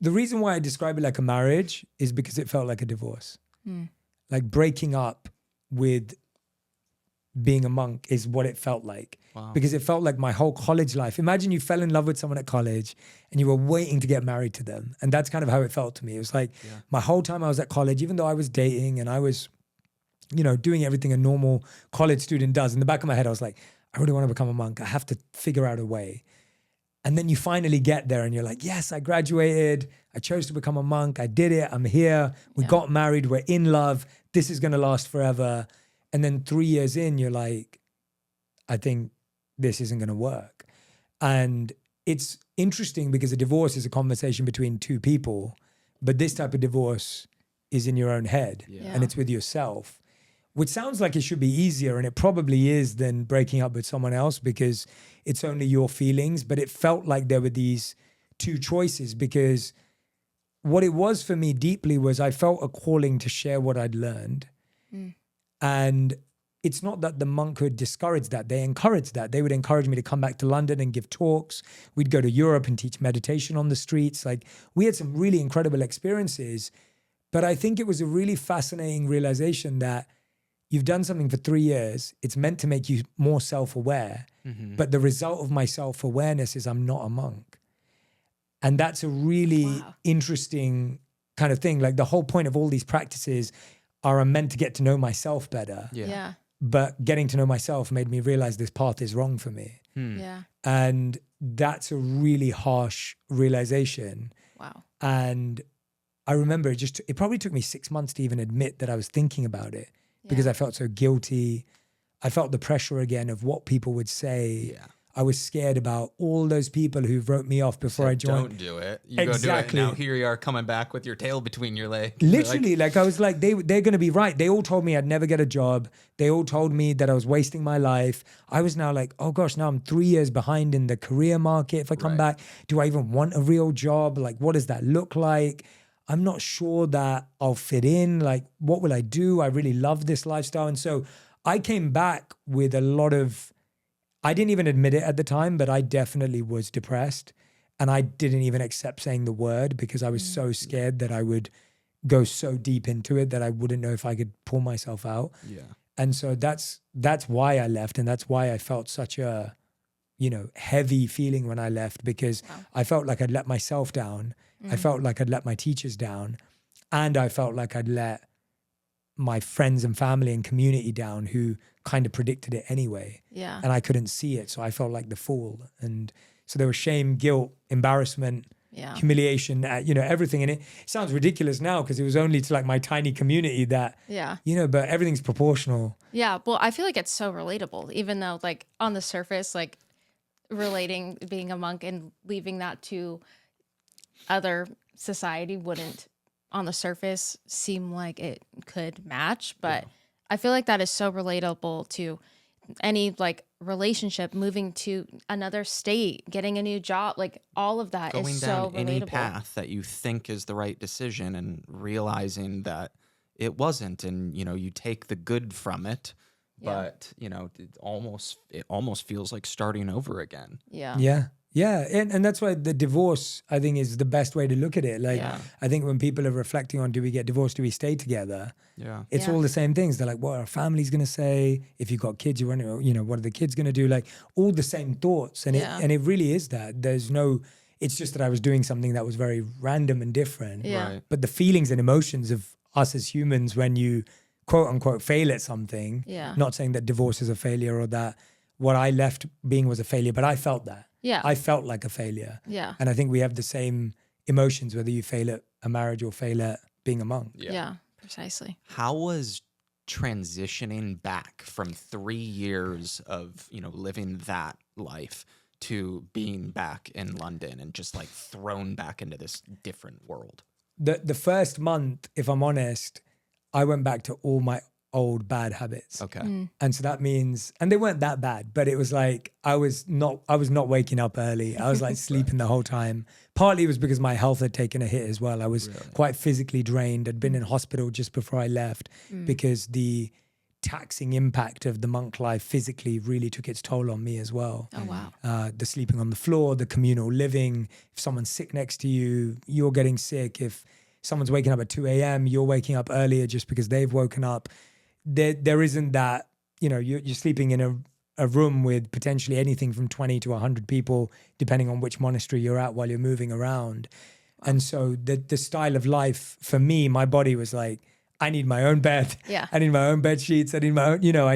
the reason why I describe it like a marriage is because it felt like a divorce. Mm. Like breaking up with being a monk is what it felt like. Wow. Because it felt like my whole college life. Imagine you fell in love with someone at college and you were waiting to get married to them. And that's kind of how it felt to me. It was like my whole time I was at college, even though I was dating and I was, you know, doing everything a normal college student does, in the back of my head, I was like, I really want to become a monk. I have to figure out a way. And then you finally get there and you're like, yes, I graduated. I chose to become a monk. I did it. I'm here. We got married. We're in love. This is going to last forever. And then 3 years in, you're like, I think this isn't going to work. And it's interesting because a divorce is a conversation between two people, but this type of divorce is in your own head and it's with yourself, which sounds like it should be easier, and it probably is, than breaking up with someone else because it's only your feelings. But it felt like there were these two choices, because what it was for me deeply was I felt a calling to share what I'd learned. And it's not that the monkhood discouraged that. They encouraged that. They would encourage me to come back to London and give talks. We'd go to Europe and teach meditation on the streets. Like, we had some really incredible experiences. But I think it was a really fascinating realization that you've done something for 3 years. It's meant to make you more self-aware. But the result of my self-awareness is I'm not a monk. And that's a really interesting kind of thing. Like, the whole point of all these practices are I'm meant to get to know myself better. Yeah. But getting to know myself made me realize this path is wrong for me. Yeah. And that's a really harsh realization. Wow. And I remember it probably took me 6 months to even admit that I was thinking about it, because I felt so guilty. I felt the pressure again of what people would say. Yeah. I was scared about all those people who wrote me off before I joined. Don't do it. You Exactly. go do it. Now here you are coming back with your tail between your legs. Literally, like I was like, they're going to be right. They all told me I'd never get a job. They all told me that I was wasting my life. I was now like, oh gosh, now I'm 3 years behind in the career market. If I come back, do I even want a real job? Like, what does that look like? I'm not sure that I'll fit in. Like, what will I do? I really love this lifestyle. And so I came back with a lot of, I didn't even admit it at the time, but I definitely was depressed. And I didn't even accept saying the word because I was so scared that I would go so deep into it that I wouldn't know if I could pull myself out. Yeah. And so that's why I left. And that's why I felt such a, heavy feeling when I left, because I felt like I'd let myself down. I felt like I'd let my teachers down. And I felt like I'd let my friends and family and community down who kind of predicted it anyway. Yeah. And I couldn't see it. So I felt like the fool. And so there was shame, guilt, embarrassment, humiliation, everything. And it sounds ridiculous now because it was only to like my tiny community that, but everything's proportional. Yeah. Well, I feel like it's so relatable, even though like on the surface, like relating being a monk and leaving that to other society wouldn't on the surface seem like it could match. But I feel like that is so relatable to any like relationship, moving to another state, getting a new job, like all of that Going is down so any relatable. path that you think is the right decision and realizing that it wasn't, and you take the good from it, but it almost feels like starting over again. Yeah, and that's why the divorce, I think, is the best way to look at it. Like, I think when people are reflecting on, do we get divorced, do we stay together? It's all the same things. They're like, what are our families going to say? If you've got kids, you want to, what are the kids going to do? Like, all the same thoughts. And it really is that. It's just that I was doing something that was very random and different. Yeah. But the feelings and emotions of us as humans when you, quote unquote, fail at something, not saying that divorce is a failure or that what I left being was a failure, but I felt that. Yeah. I felt like a failure. Yeah. And I think we have the same emotions, whether you fail at a marriage or fail at being a monk. Yeah, precisely. How was transitioning back from 3 years of, living that life to being back in London and just like thrown back into this different world? The first month, if I'm honest, I went back to all my old bad habits. Okay. And so that means, and they weren't that bad, but it was like, I was not waking up early. I was like sleeping the whole time. Partly it was because my health had taken a hit as well. I was quite physically drained. I'd been in hospital just before I left because the taxing impact of the monk life physically really took its toll on me as well. Oh, wow. The sleeping on the floor, the communal living. If someone's sick next to you, you're getting sick. If someone's waking up at 2 a.m., you're waking up earlier just because they've woken up. There isn't that, you're sleeping in a room with potentially anything from 20 to 100 people, depending on which monastery you're at while you're moving around. Wow. And so the style of life for me, my body was like, I need my own bed. Yeah. I need my own bed sheets. I need my own, I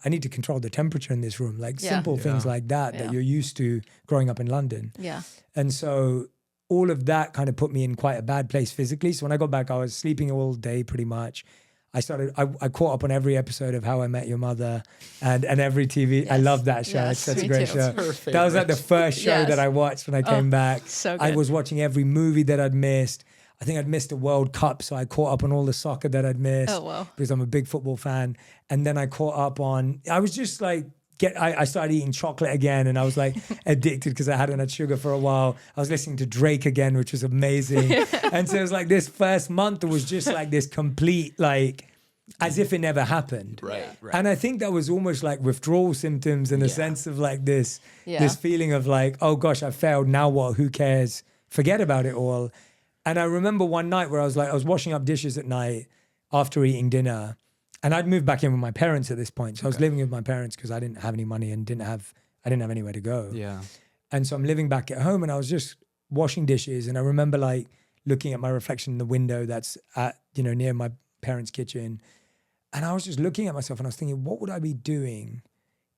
need to control the temperature in this room, like simple things like that you're used to growing up in London. Yeah. And so all of that kind of put me in quite a bad place physically. So when I got back, I was sleeping all day pretty much. I caught up on every episode of How I Met Your Mother and every TV. Yes. I love that show. It's such a great show. That was like the first show that I watched when I came back. So good. I was watching every movie that I'd missed. I think I'd missed a World Cup, so I caught up on all the soccer that I'd missed. Oh, wow. Because I'm a big football fan. And then I caught up on, I was just like, I started eating chocolate again, and I was like addicted because I hadn't had sugar for a while. I was listening to Drake again, which was amazing. And so it was like this first month was just like this complete, like, as if it never happened. Right. And I think that was almost like withdrawal symptoms in a sense of like this feeling of like, oh gosh, I failed. Now what? Who cares? Forget about it all. And I remember one night where I was washing up dishes at night after eating dinner, and I'd moved back in with my parents at this point. So I was living with my parents because I didn't have any money and I didn't have anywhere to go. Yeah. And so I'm living back at home, and I was just washing dishes, and I remember like looking at my reflection in the window that's at, near my parents' kitchen. And I was just looking at myself and I was thinking, what would I be doing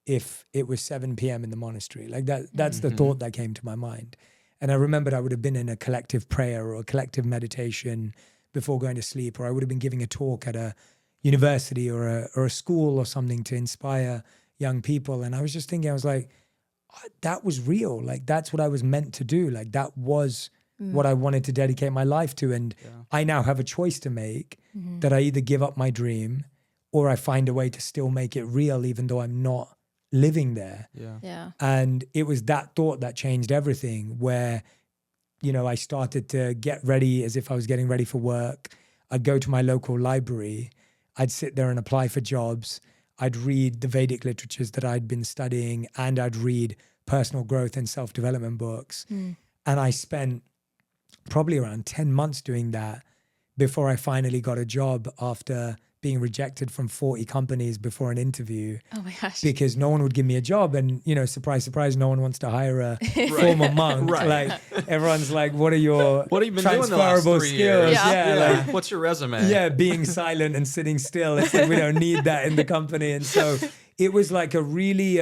if it was 7 p.m. in the monastery? Like that's the thought that came to my mind. And I remembered I would have been in a collective prayer or a collective meditation before going to sleep, or I would have been giving a talk at a university or a school or something to inspire young people. And I was just thinking, I was like, that was real. Like, that's what I was meant to do. Like, that was what I wanted to dedicate my life to. And I now have a choice to make that I either give up my dream or I find a way to still make it real, even though I'm not living there. Yeah. And it was that thought that changed everything, where, I started to get ready as if I was getting ready for work. I'd go to my local library. I'd sit there and apply for jobs. I'd read the Vedic literatures that I'd been studying, and I'd read personal growth and self-development books. And I spent probably around 10 months doing that before I finally got a job after being rejected from 40 companies before an interview. Oh my gosh. Because no one would give me a job. And, surprise, surprise, no one wants to hire a former monk. Like, everyone's like, what are your you been transferable doing the last 3 skills? years? Yeah. Like, what's your resume? Yeah, being silent and sitting still. It's like, we don't need that in the company. And so it was like a really,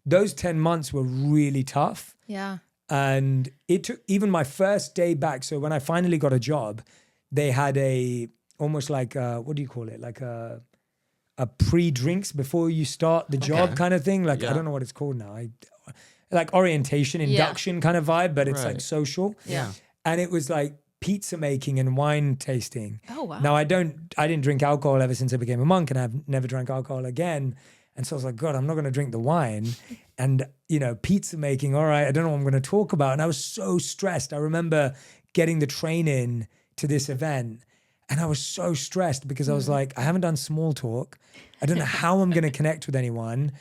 those 10 months were really tough. Yeah. And it took even my first day back. So when I finally got a job, they had almost like what do you call it? Like a pre-drinks before you start the job kind of thing. Like, I don't know what it's called now. Like orientation, induction kind of vibe, but it's like social. Yeah. And it was like pizza making and wine tasting. Oh, wow. Now I didn't drink alcohol ever since I became a monk, and I've never drank alcohol again. And so I was like, God, I'm not going to drink the wine. And, pizza making, all right, I don't know what I'm going to talk about. And I was so stressed. I remember getting the train in to this event, and I was so stressed because I was like, I haven't done small talk. I don't know how I'm going to connect with anyone.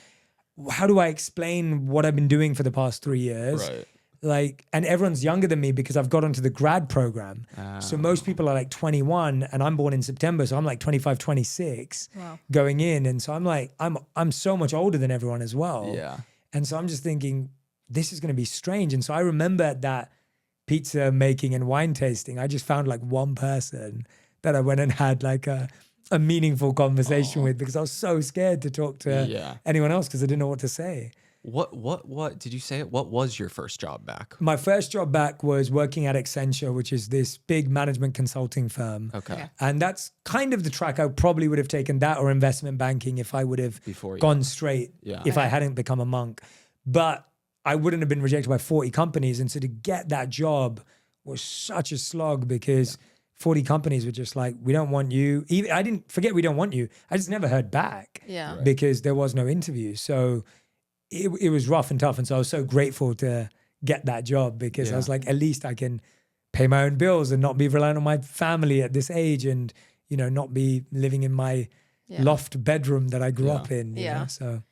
How do I explain what I've been doing for the past 3 years? Right. Like, and everyone's younger than me because I've got onto the grad program. So most people are like 21, and I'm born in September. So I'm like 25, 26 going in. And so I'm like, I'm so much older than everyone as well. Yeah. And so I'm just thinking, this is going to be strange. And so I remember that pizza making and wine tasting, I just found like one person that I went and had like a meaningful conversation with, because I was so scared to talk to anyone else because I didn't know what to say. What did you say? What was your first job back? My first job back was working at Accenture, which is this big management consulting firm. Okay. And that's kind of the track I probably would have taken, that or investment banking, if I would have gone straight, if I hadn't become a monk. But I wouldn't have been rejected by 40 companies. And so to get that job was such a slog, because 40 companies were just like, we don't want you. Even, I didn't forget we don't want you. I just never heard back because there was no interview. So it was rough and tough. And so I was so grateful to get that job, because I was like, at least I can pay my own bills and not be reliant on my family at this age. And, you know, not be living in my Yeah. loft bedroom that I grew Yeah. up in. You Yeah. know? So